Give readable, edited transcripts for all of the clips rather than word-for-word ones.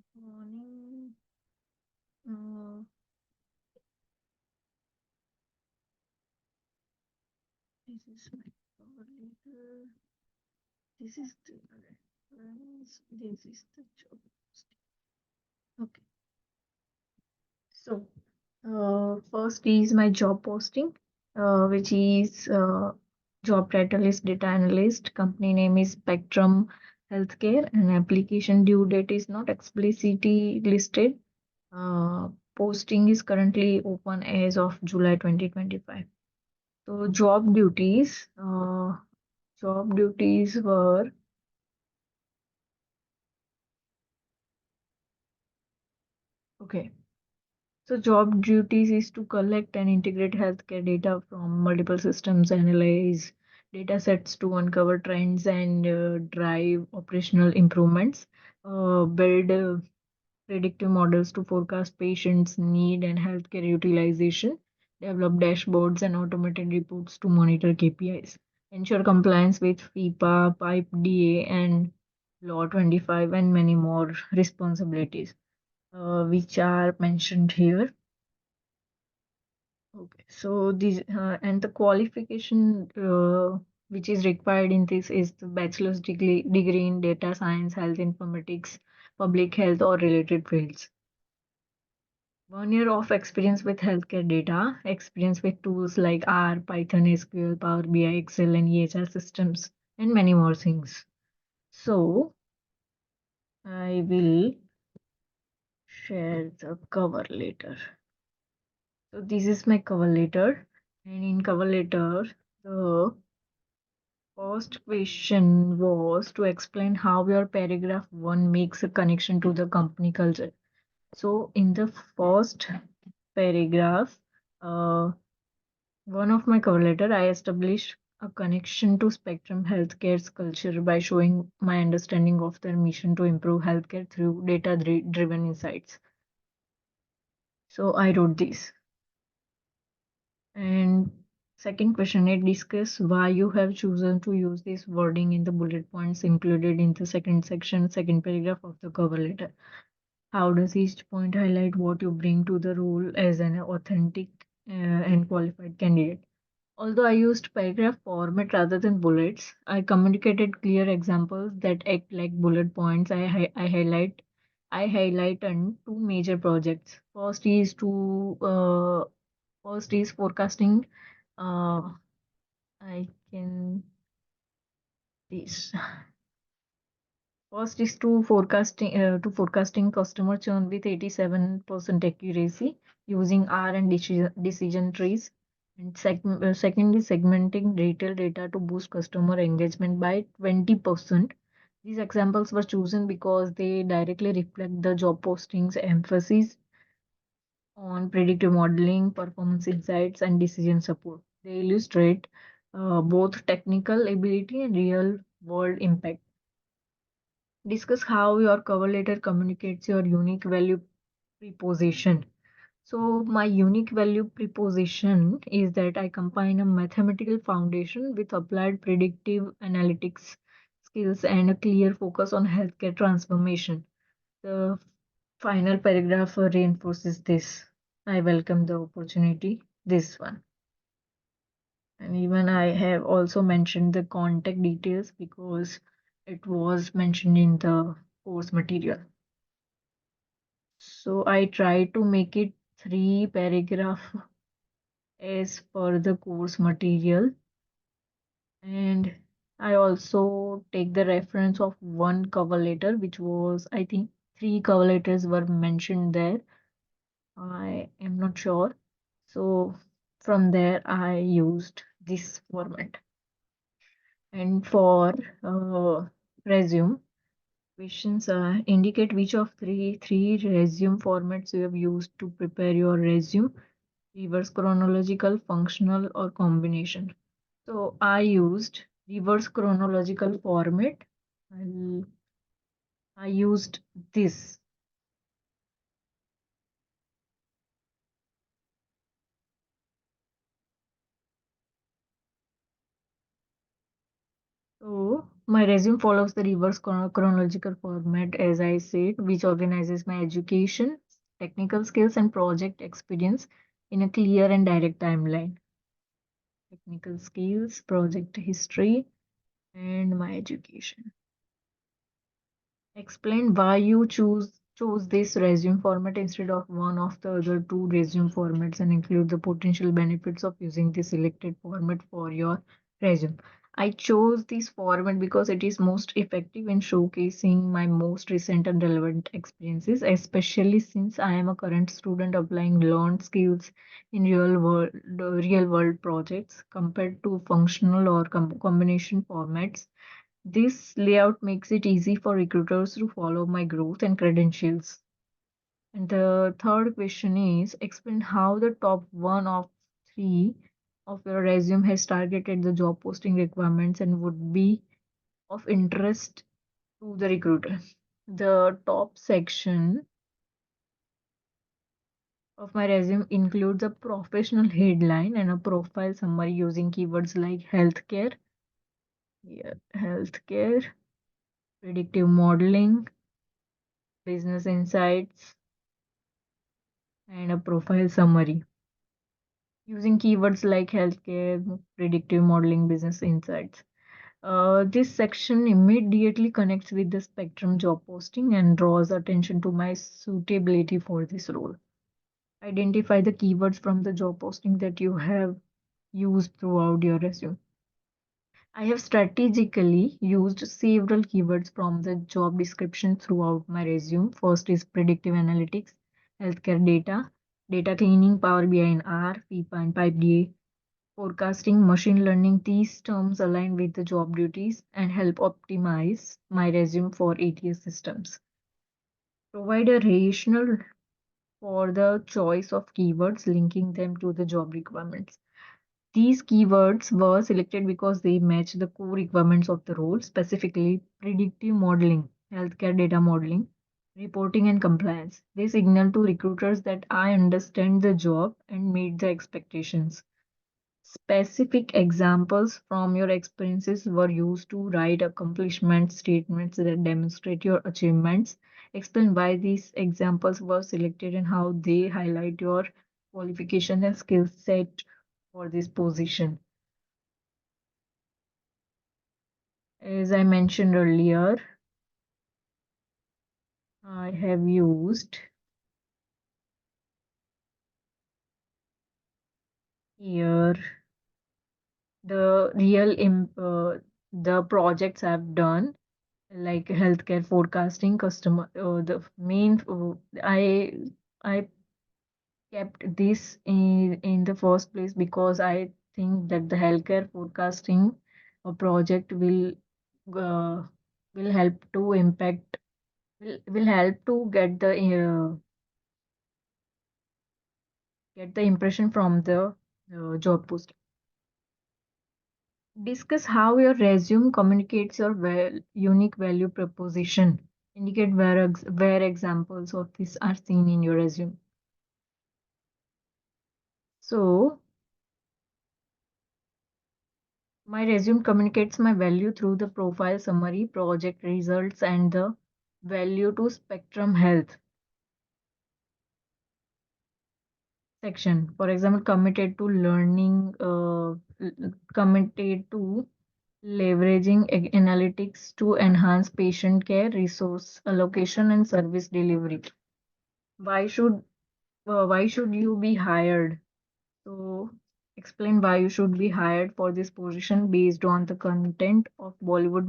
Morning. Uh, this is my cover letter. This is the reference. This is the job posting. Okay. So, first is my job posting, which is job title is data analyst. Company name is Spectrum Healthcare, and application due date is not explicitly listed. Uh, Posting is currently open as of July 2025. So job duties were okay. So job duties is to collect and integrate healthcare data from multiple systems, analyze data sets to uncover trends and drive operational improvements, build predictive models to forecast patients' need and healthcare utilization, develop dashboards and automated reports to monitor KPIs, ensure compliance with FIPA, PIPE-DA, and Law 25, and many more responsibilities, which are mentioned here. Okay, so these and the qualification which is required in this is the bachelor's degree in data science, health informatics, public health, or related fields. 1 year of experience with healthcare data, experience with tools like R, Python, SQL, Power BI, Excel, and EHR systems, and many more things. So I will share the cover letter. So this is my cover letter, and in cover letter, the first question was to explain how your paragraph one makes a connection to the company culture. So in the first paragraph, uh, one of my cover letter, I established a connection to Spectrum Healthcare's culture by showing my understanding of their mission to improve healthcare through data driven insights. So I wrote this. And second question, it discuss why you have chosen to use this wording in the bullet points included in the second section, second paragraph of the cover letter. How does each point highlight what you bring to the role as an authentic and qualified candidate? Although I used paragraph format rather than bullets, I communicated clear examples that act like bullet points. I highlight on two major projects. First is forecasting. Uh, I can this. First is to forecasting customer churn with 87% accuracy using R and decision trees. And second is segmenting retail data to boost customer engagement by 20%. These examples were chosen because they directly reflect the job postings emphasis on predictive modeling, performance insights, and decision support. They illustrate both technical ability and real world impact. Discuss how your cover letter communicates your unique value preposition. So, my unique value preposition is that I combine a mathematical foundation with applied predictive analytics skills and a clear focus on healthcare transformation. The final paragraph reinforces this. I welcome the opportunity. This one. And even I have also mentioned the contact details because it was mentioned in the course material. So I try to make it three paragraph as per the course material. And I also take the reference of one cover letter, which was, I think, three cover letters were mentioned there. I am not sure. So from there, I used this format. And for resume, questions indicate which of three resume formats you have used to prepare your resume: reverse chronological, functional, or combination. So I used reverse chronological format. I'll, I used this. So My resume follows the reverse chronological format, as I said, which organizes my education, technical skills, and project experience in a clear and direct timeline. Technical skills, project history, and my education. Explain why you chose this resume format instead of one of the other two resume formats and include the potential benefits of using the selected format for your resume. I chose this format because it is most effective in showcasing my most recent and relevant experiences, especially since I am a current student applying learned skills in real world projects compared to functional or combination formats. This layout makes it easy for recruiters to follow my growth and credentials. And the third question is explain how the top one of three of your resume has targeted the job posting requirements and would be of interest to the recruiter. The top section of my resume includes a professional headline and a profile summary using keywords like healthcare, yeah, healthcare, predictive modeling, business insights, and a profile summary using keywords like healthcare, predictive modeling, business insights. This section immediately connects with the Spectrum job posting and draws attention to my suitability for this role. Identify the keywords from the job posting that you have used throughout your resume. I have strategically used several keywords from the job description throughout my resume. First is predictive analytics, healthcare data, data cleaning, Power BI and R, FIPA and PipeDA, forecasting, machine learning. These terms align with the job duties and help optimize my resume for ATS systems. Provide a rationale for the choice of keywords, linking them to the job requirements. These keywords were selected because they match the core requirements of the role, specifically predictive modeling, healthcare data modeling, reporting, and compliance. They signal to recruiters that I understand the job and meet the expectations. Specific examples from your experiences were used to write accomplishment statements that demonstrate your achievements. Explain why these examples were selected and how they highlight your qualification and skill set for this position. As I mentioned earlier, I have used here the the projects I've done, like healthcare forecasting, customer the main I kept this in the first place because I think that the healthcare forecasting project uh, will help to impact will help to get the impression from the job post. Discuss how your resume communicates your unique value proposition. Indicate where examples of this are seen in your resume. So, my resume communicates my value through the profile summary, project results, and the value to Spectrum Health section. For example, committed to learning, committed to leveraging analytics to enhance patient care, resource allocation, and service delivery. Why should why should you be hired? So explain why you should be hired for this position based on the content of both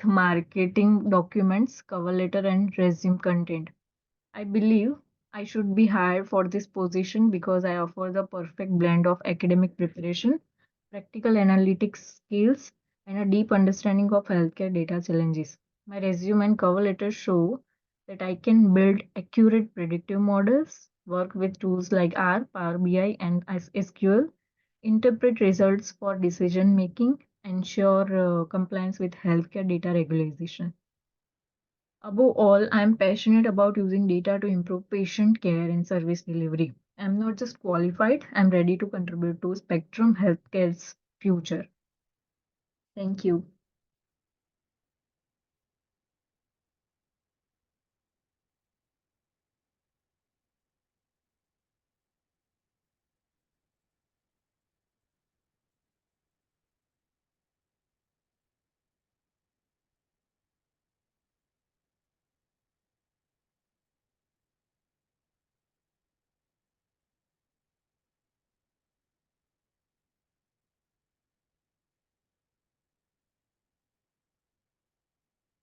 marketing documents, cover letter, and resume content. I believe I should be hired for this position because I offer the perfect blend of academic preparation, practical analytics skills, and a deep understanding of healthcare data challenges. My resume and cover letter show that I can build accurate predictive models, work with tools like R, Power BI, and SQL, interpret results for decision making, ensure compliance with healthcare data regulation. Above all, I'm passionate about using data to improve patient care and service delivery. I'm not just qualified, I'm ready to contribute to Spectrum Healthcare's future. Thank you.